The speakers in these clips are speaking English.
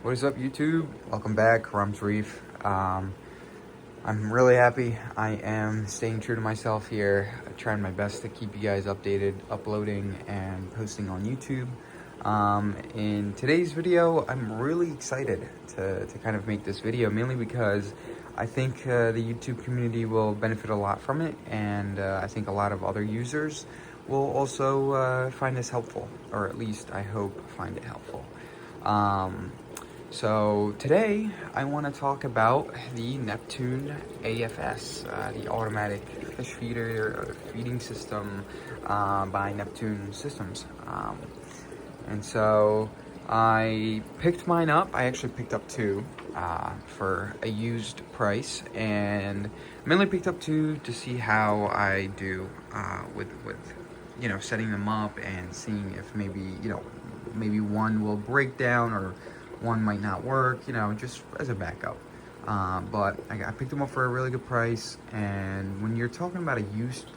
What is up, YouTube? Welcome back. Reef. I'm really happy. I am staying true to myself here, trying my best to keep you guys updated, uploading and posting on YouTube. In today's video, I'm really excited to kind of make this video, mainly because I think the YouTube community will benefit a lot from it, and I think a lot of other users will also find this helpful, or at least I hope find it helpful. So today I want to talk about the Neptune AFS, the automatic fish feeder feeding system by Neptune Systems. And so I picked mine up. I actually picked up two for a used price, and mainly picked up two to see how I do with setting them up and seeing if maybe one will break down or one might not work, just as a backup. But I picked them up for a really good price, and when you're talking about a used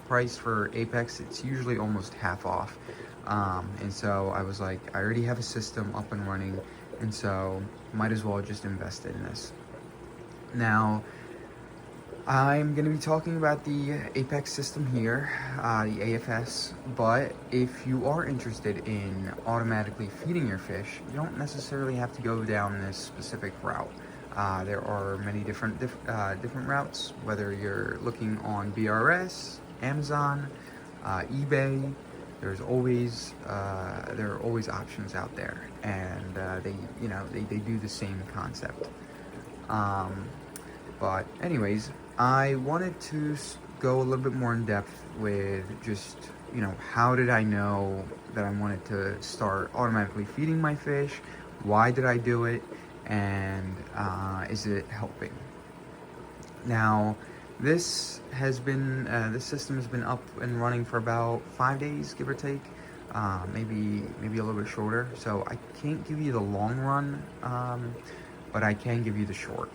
price for Apex, it's usually almost half off. And so I was like, I already have a system up and running, and so might as well just invest in this. Now, I'm going to be talking about the Apex system here, the AFS, but if you are interested in automatically feeding your fish, you don't necessarily have to go down this specific route. There are many different routes, whether you're looking on BRS, Amazon, eBay. There are always options out there, and they do the same concept. But anyways, I wanted to go a little bit more in depth with just, how did I know that I wanted to start automatically feeding my fish? Why did I do it? And is it helping? Now, this system has been up and running for about 5 days, give or take, maybe a little bit shorter. So I can't give you the long run, but I can give you the short.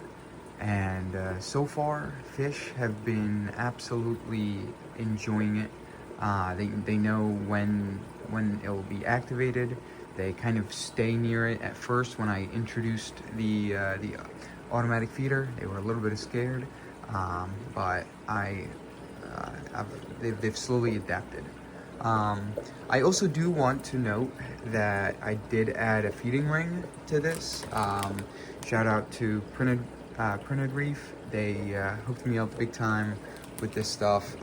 And so far, fish have been absolutely enjoying it. They know when it will be activated. They kind of stay near it. At first, when I introduced the automatic feeder, they were a little bit scared, but they've slowly adapted. I also do want to note that I did add a feeding ring to this. Shout out to Printed Reef. They hooked me up big time with this stuff.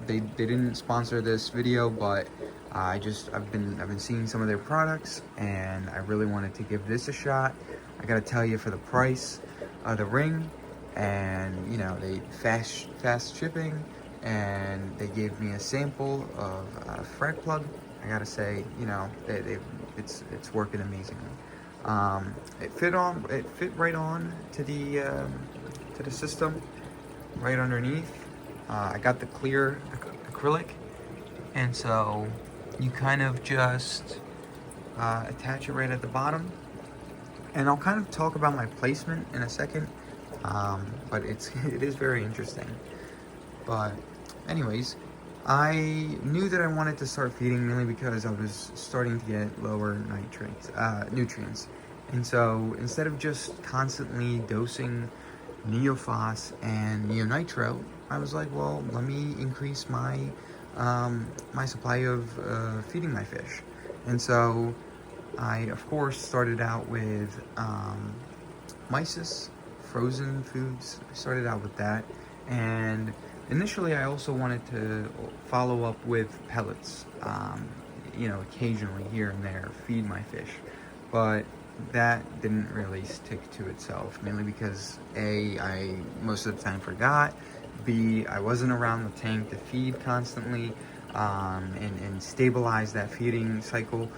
They didn't sponsor this video, but I've been seeing some of their products, and I really wanted to give this a shot. I gotta tell you, for the price of the ring, and they fast shipping, and they gave me a sample of a thread plug. I gotta say, it's working amazingly. It fit right on to the system, right underneath. I got the clear acrylic, and so you kind of just attach it right at the bottom. And I'll kind of talk about my placement in a second, but it is very interesting. But anyways, I knew that I wanted to start feeding mainly because I was starting to get lower nutrients. And so instead of just constantly dosing neophos and neonitro, I was like, well, let me increase my my supply of feeding my fish. And so I, of course, started out with mysis, frozen foods. I started out with that, and initially I also wanted to follow up with pellets, occasionally here and there, feed my fish, but that didn't really stick to itself, mainly because A, I most of the time forgot, B, I wasn't around the tank to feed constantly, and stabilize that feeding cycle,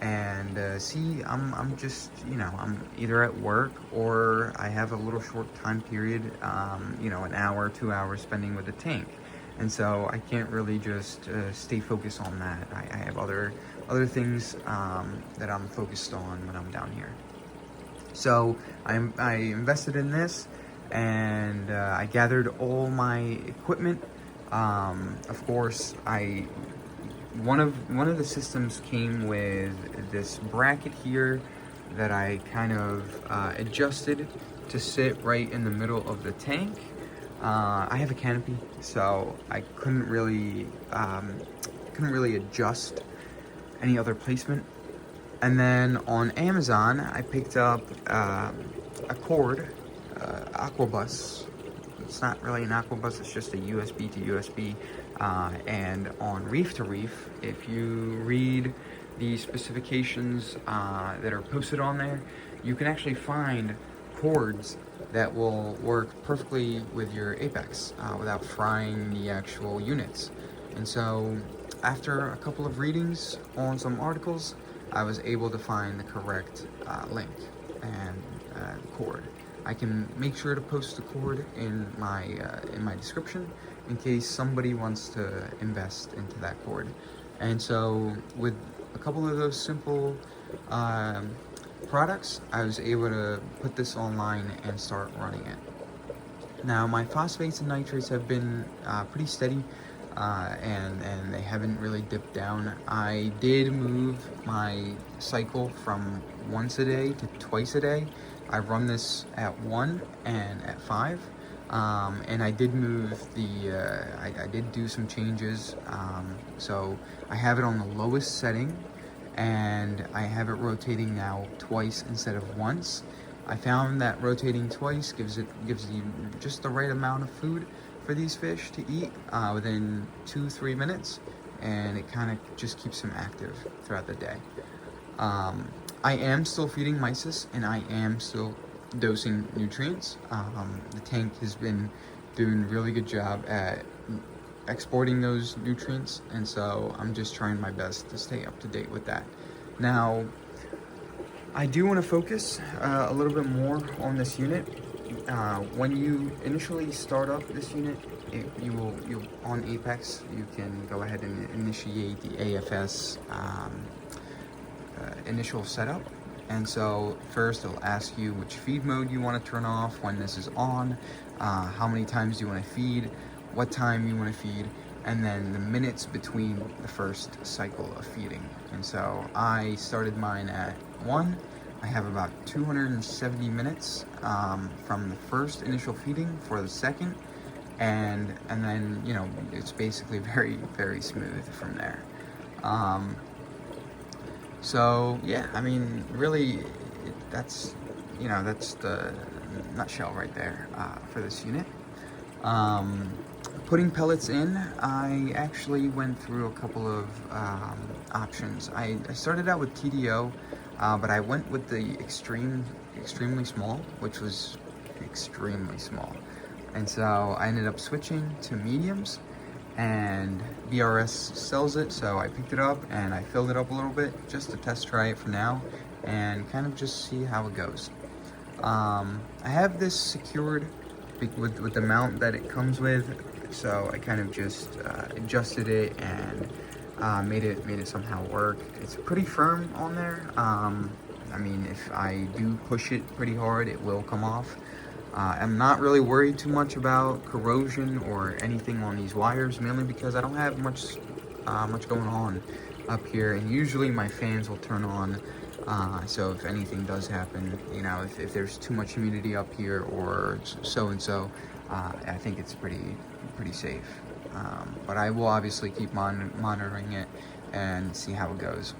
and C, I'm just, I'm either at work or I have a little short time period, an hour, 2 hours spending with the tank. And so I can't really just stay focused on that. I have other things that I'm focused on when I'm down here. So I invested in this, and I gathered all my equipment. Of course, I one of the systems came with this bracket here that I kind of adjusted to sit right in the middle of the tank. I have a canopy, so I couldn't really adjust any other placement. And then on Amazon, I picked up a cord, Aquabus. It's not really an Aquabus, it's just a USB to USB. And on Reef to Reef, if you read the specifications that are posted on there, you can actually find cords that will work perfectly with your Apex without frying the actual units. And so after a couple of readings on some articles, I was able to find the correct link and cord. I can make sure to post the cord in my description in case somebody wants to invest into that cord. And so with a couple of those simple products, I was able to put this online and start running it. Now my phosphates and nitrates have been pretty steady, and they haven't really dipped down. I did move my cycle from once a day to twice a day. I run this at 1 and at 5, and I did move I did do some changes. So I have it on the lowest setting, and I have it rotating now twice instead of once. I found that rotating twice gives you just the right amount of food for these fish to eat within 2-3 minutes, and it kind of just keeps them active throughout the day. I am still feeding mysis, and I am still dosing nutrients. The tank has been doing a really good job at exporting those nutrients, and so I'm just trying my best to stay up to date with that. Now, I do want to focus a little bit more on this unit. When you initially start up this unit, you on Apex, you can go ahead and initiate the AFS initial setup. And so first it'll ask you which feed mode you want to turn off when this is on, how many times you want to feed, what time you want to feed, and then the minutes between the first cycle of feeding. And so I started mine at 1. I have about 270 minutes from the first initial feeding for the second, and then, you know, it's basically very, very smooth from there. So yeah, I mean, really, that's the nutshell right there for this unit. Putting pellets in, I actually went through a couple of options. I started out with TDO, but I went with the extremely small, which was extremely small. And so I ended up switching to mediums, and BRS sells it, so I picked it up and I filled it up a little bit just to test try it for now and kind of just see how it goes. I have this secured with the mount that it comes with, so I kind of just adjusted it and made it somehow work. It's pretty firm on there. I mean, if I do push it pretty hard, it will come off. I'm not really worried too much about corrosion or anything on these wires, mainly because I don't have much going on up here, and usually my fans will turn on. So if anything does happen, you know, if there's too much humidity up here or so, I think it's pretty safe. But I will obviously keep monitoring it and see how it goes.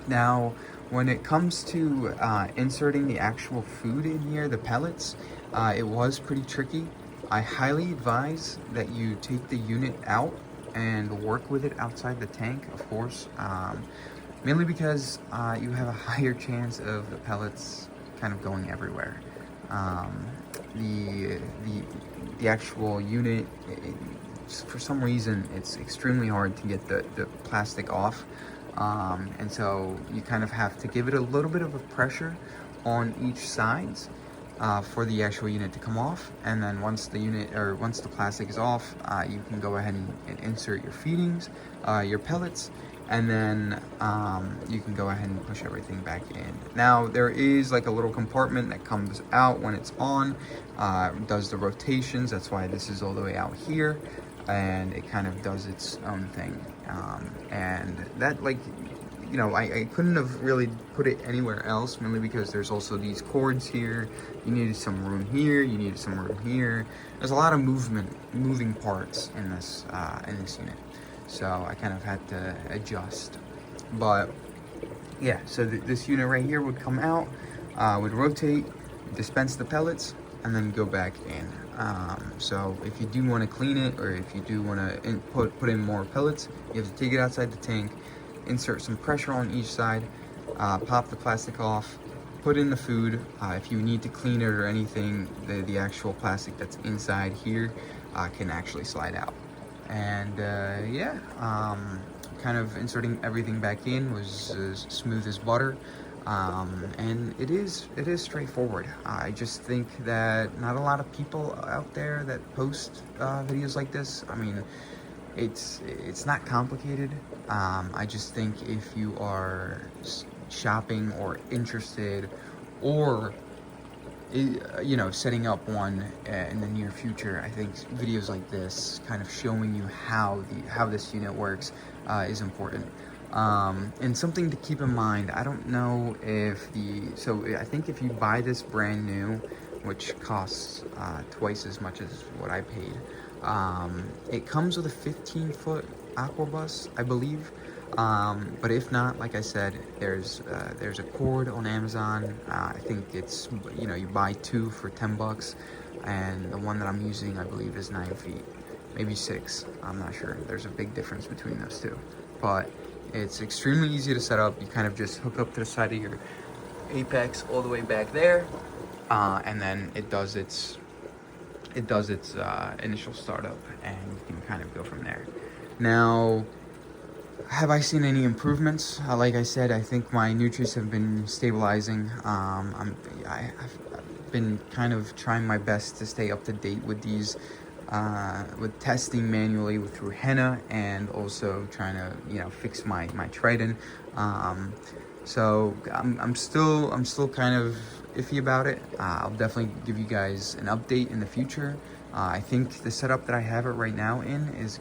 Now, when it comes to inserting the actual food in here, the pellets, it was pretty tricky. I highly advise that you take the unit out and work with it outside the tank, of course, mainly because you have a higher chance of the pellets kind of going everywhere. The actual unit, for some reason, it's extremely hard to get the plastic off. And so you kind of have to give it a little bit of a pressure on each sides for the actual unit to come off. And then once the plastic is off, you can go ahead and insert your feedings, your pellets, and then you can go ahead and push everything back in. Now, there is like a little compartment that comes out when it's on, does the rotations. That's why this is all the way out here, and it kind of does its own thing. And that, like, you know, I couldn't have really put it anywhere else, mainly because there's also these cords here. You needed some room here, you needed some room here. There's a lot of moving parts in this unit, so I kind of had to adjust. But yeah, so this unit right here would come out, would rotate, dispense the pellets, and then go back in. So if you do want to clean it, or if you do want to put in more pellets, you have to take it outside the tank, insert some pressure on each side, pop the plastic off, put in the food. If you need to clean it or anything, the actual plastic that's inside here can actually slide out. And yeah, kind of inserting everything back in was as smooth as butter. And it is straightforward. I just think that not a lot of people out there that post videos like this. I mean, it's not complicated. I just think if you are shopping or interested, or you know, setting up one in the near future, I think videos like this, kind of showing you how this unit works, is important. And something to keep in mind, I don't know if so I think if you buy this brand new, which costs twice as much as what I paid, it comes with a 15-foot aqua bus, I believe. But if not, like I said, there's a cord on Amazon. I think it's, you know, you buy 2 for $10, and the one that I'm using, I believe, is 9 feet, maybe 6. I'm not sure. There's a big difference between those two, but it's extremely easy to set up. You kind of just hook up to the side of your Apex all the way back there, and then it does its initial startup, and you can kind of go from there. Now, have I seen any improvements? Like I said, I think my nutrients have been stabilizing. I've been kind of trying my best to stay up to date with these, with testing manually through henna, and also trying to, you know, fix my trident. So I'm still kind of iffy about it. I'll definitely give you guys an update in the future. I think the setup that I have it right now in is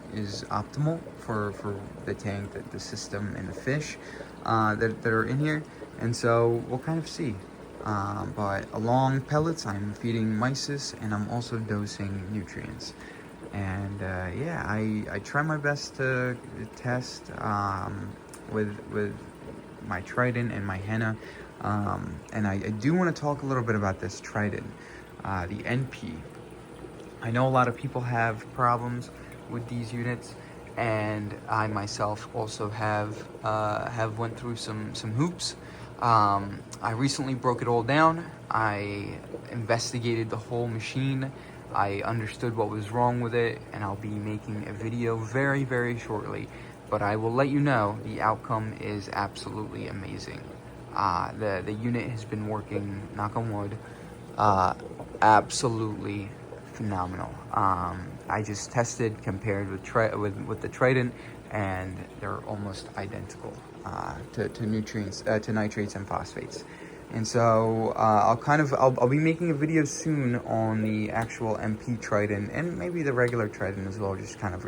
optimal for the tank, the system, and the fish that are in here, and so we'll kind of see. But along pellets, I'm feeding mysis, and I'm also dosing nutrients. And yeah, I try my best to test with my trident and my henna. And I do want to talk a little bit about this trident, the NP. I know a lot of people have problems with these units, and I myself also have went through some hoops. I recently broke it all down. I investigated the whole machine. I understood what was wrong with it, and I'll be making a video very, very shortly. But I will let you know the outcome is absolutely amazing. The unit has been working, knock on wood, absolutely phenomenal. I just tested, compared with the trident, and they're almost identical to nutrients, to nitrates and phosphates. And so I'll be making a video soon on the actual MP trident, and maybe the regular trident as well, just kind of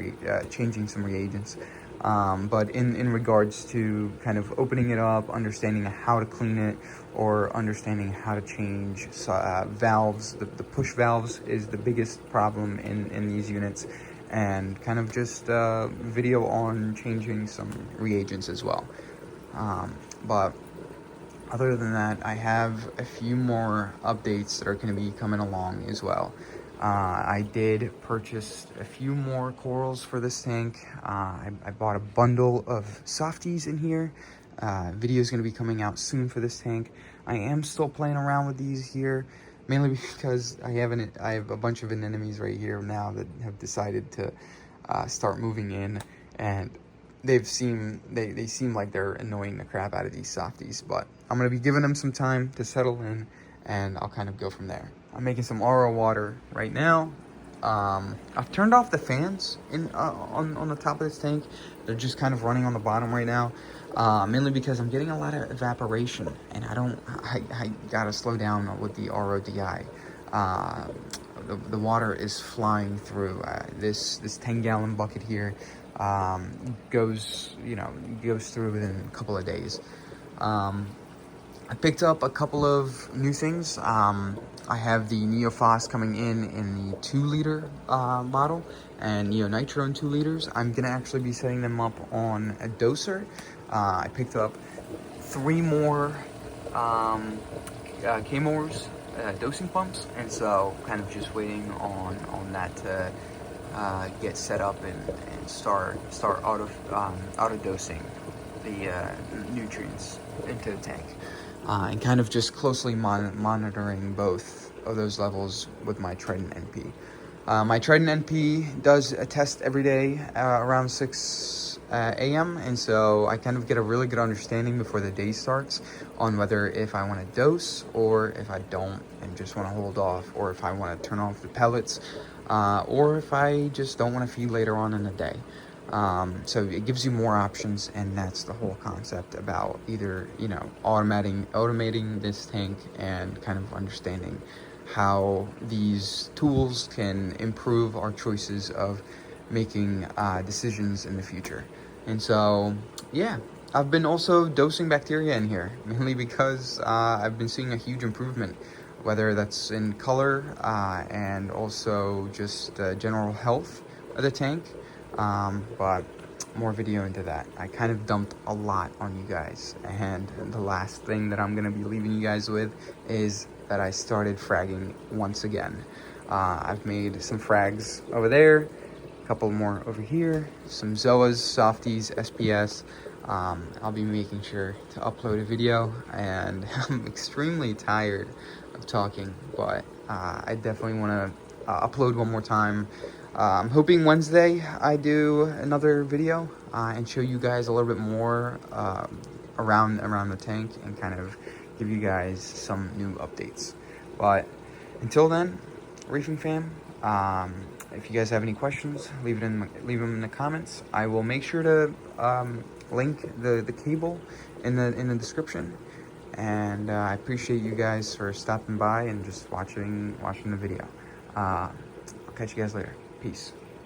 changing some reagents. But in regards to kind of opening it up, understanding how to clean it, or understanding how to change valves, the push valves is the biggest problem in these units, and kind of just video on changing some reagents as well. But other than that, I have a few more updates that are going to be coming along as well. I did purchase a few more corals for this tank. I bought a bundle of softies in here. Video is going to be coming out soon for this tank. I am still playing around with these here, mainly because I have a bunch of anemones right here now that have decided to start moving in, and they seem like they're annoying the crap out of these softies. But I'm going to be giving them some time to settle in, and I'll kind of go from there. I'm making some RO water right now. I've turned off the fans on the top of this tank. They're just kind of running on the bottom right now, mainly because I'm getting a lot of evaporation, and I gotta slow down with the RODI. The water is flying through this 10-gallon bucket here. goes through within a couple of days. I picked up a couple of new things. I have the Neofos coming in the 2-liter bottle, and Neo Nitro in 2 liters. I'm gonna actually be setting them up on a doser. I picked up 3 more K-Mores dosing pumps, and so kind of just waiting on that to get set up and start auto dosing the nutrients into the tank, and kind of just closely monitoring both of those levels with my Trident NP. My Trident NP does a test every day around 6 a.m. and so I kind of get a really good understanding before the day starts on whether if I want to dose or if I don't and just want to hold off, or if I want to turn off the pellets, or if I just don't want to feed later on in the day. So it gives you more options, and that's the whole concept about either, automating this tank and kind of understanding how these tools can improve our choices of making decisions in the future. And so, yeah, I've been also dosing bacteria in here, mainly because I've been seeing a huge improvement, whether that's in color and also just general health of the tank. But more video into that. I kind of dumped a lot on you guys, and the last thing that I'm gonna be leaving you guys with is that I started fragging once again. I've made some frags over there, a couple more over here, some Zoas, Softies, SPS. I'll be making sure to upload a video, and I'm extremely tired of talking, but I definitely want to upload one more time. I'm hoping Wednesday I do another video and show you guys a little bit more around the tank and kind of give you guys some new updates. But until then, Reefing fam, if you guys have any questions, leave them in the comments. I will make sure to link the cable in the description. And I appreciate you guys for stopping by and just watching the video. I'll catch you guys later. Peace.